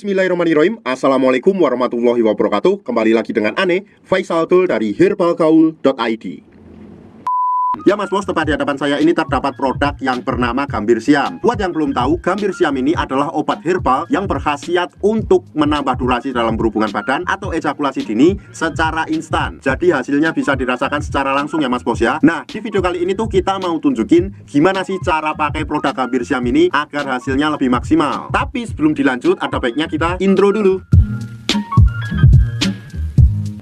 Bismillahirrahmanirrahim. Assalamualaikum warahmatullahi wabarakatuh. Kembali lagi dengan Ane, Faisal Tul dari herbalgaul.id. Ya Mas Bos, tepat di hadapan saya ini terdapat produk yang bernama Gambir Siam. Buat yang belum tahu, Gambir Siam ini adalah obat herbal yang berkhasiat untuk menambah durasi dalam berhubungan badan atau ejakulasi dini secara instan. Jadi hasilnya bisa dirasakan secara langsung ya Mas Bos ya. Nah, di video kali ini tuh kita mau tunjukin gimana sih cara pakai produk Gambir Siam ini agar hasilnya lebih maksimal. Tapi sebelum dilanjut, ada baiknya kita intro dulu.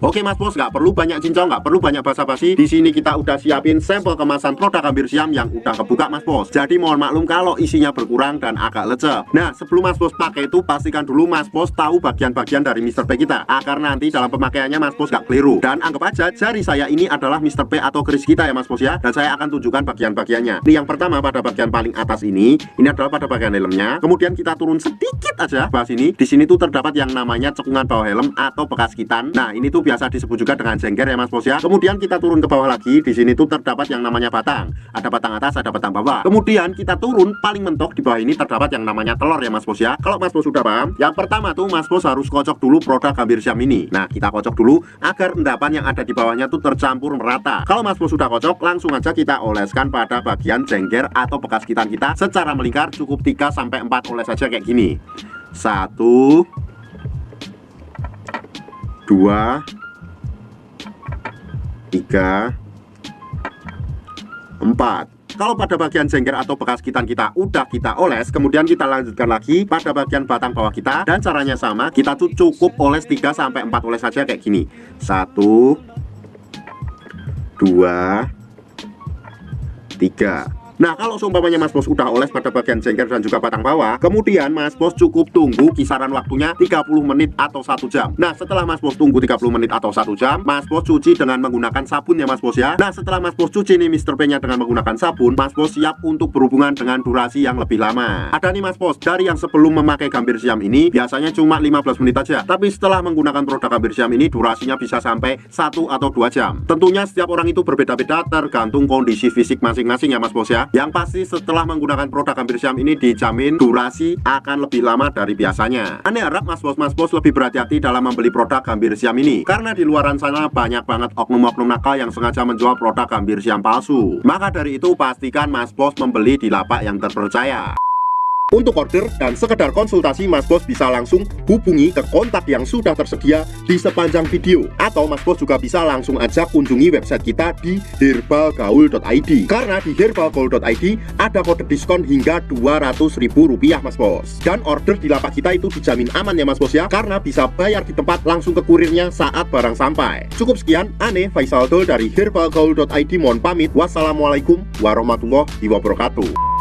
Oke Mas Bos, nggak perlu banyak cincong, nggak perlu banyak basa-basi. Di sini kita udah siapin sampel kemasan produk Gambir Siam yang udah kebuka Mas Bos. Jadi mohon maklum kalau isinya berkurang dan agak lecek. Nah, sebelum Mas Bos pakai itu pastikan dulu Mas Bos tahu bagian-bagian dari Mr. P kita, agar nanti dalam pemakaiannya Mas Bos nggak keliru. Dan anggap aja jari saya ini adalah Mr. P atau keris kita ya Mas Bos ya. Dan saya akan tunjukkan bagian-bagiannya. Ini yang pertama pada bagian paling atas ini adalah pada bagian helmnya. Kemudian kita turun sedikit aja bawah sini. Di sini tuh terdapat yang namanya cekungan bawah helm atau bekas kitan. Nah, ini tuh biasa disebut juga dengan jengger ya Mas Bos ya. Kemudian kita turun ke bawah lagi. Di sini tuh terdapat yang namanya batang. Ada batang atas, ada batang bawah. Kemudian kita turun paling mentok di bawah ini terdapat yang namanya telur ya Mas Bos ya. Kalau Mas Bos sudah paham, yang pertama tuh Mas Bos harus kocok dulu produk Gambir Siam ini. Nah, kita kocok dulu agar endapan yang ada di bawahnya tuh tercampur merata. Kalau Mas Bos sudah kocok, langsung aja kita oleskan pada bagian jengger atau bekas kitan kita secara melingkar, cukup 3-4 oles saja kayak gini. 1 2 3 4. Kalau pada bagian jengger atau bekas kitan kita udah kita oles, kemudian kita lanjutkan lagi pada bagian batang bawah kita. Dan caranya sama, kita tuh cukup oles 3-4 oles saja kayak gini. 1 2 3. Nah, kalau seumpamanya Mas Bos udah oles pada bagian jengger dan juga batang bawah, kemudian Mas Bos cukup tunggu kisaran waktunya 30 menit atau 1 jam. Nah, setelah Mas Bos tunggu 30 menit atau 1 jam, Mas Bos cuci dengan menggunakan sabun ya Mas Bos ya. Nah, setelah Mas Bos cuci nih Mr. P-nya dengan menggunakan sabun, Mas Bos siap untuk berhubungan dengan durasi yang lebih lama. Ada nih Mas Bos, dari yang sebelum memakai Gambir Siam ini biasanya cuma 15 menit aja. Tapi setelah menggunakan produk Gambir Siam ini durasinya bisa sampai 1 atau 2 jam. Tentunya setiap orang itu berbeda-beda tergantung kondisi fisik masing-masing ya Mas Bos ya. Yang pasti setelah menggunakan produk Gambir Siam ini dijamin durasi akan lebih lama dari biasanya. Ane harap Mas Bos lebih berhati-hati dalam membeli produk Gambir Siam ini, karena di luaran sana banyak banget oknum-oknum nakal yang sengaja menjual produk Gambir Siam palsu. Maka dari itu pastikan Mas Bos membeli di lapak yang terpercaya. Untuk order dan sekedar konsultasi, Mas Bos bisa langsung hubungi ke kontak yang sudah tersedia di sepanjang video. Atau Mas Bos juga bisa langsung aja kunjungi website kita di herbalgaul.id. Karena di herbalgaul.id ada kode diskon hingga Rp200.000 Mas Bos. Dan order di lapak kita itu dijamin aman ya Mas Bos ya, karena bisa bayar di tempat langsung ke kurirnya saat barang sampai. Cukup sekian, Ane Faisal Tul dari herbalgaul.id mohon pamit. Wassalamualaikum warahmatullahi wabarakatuh.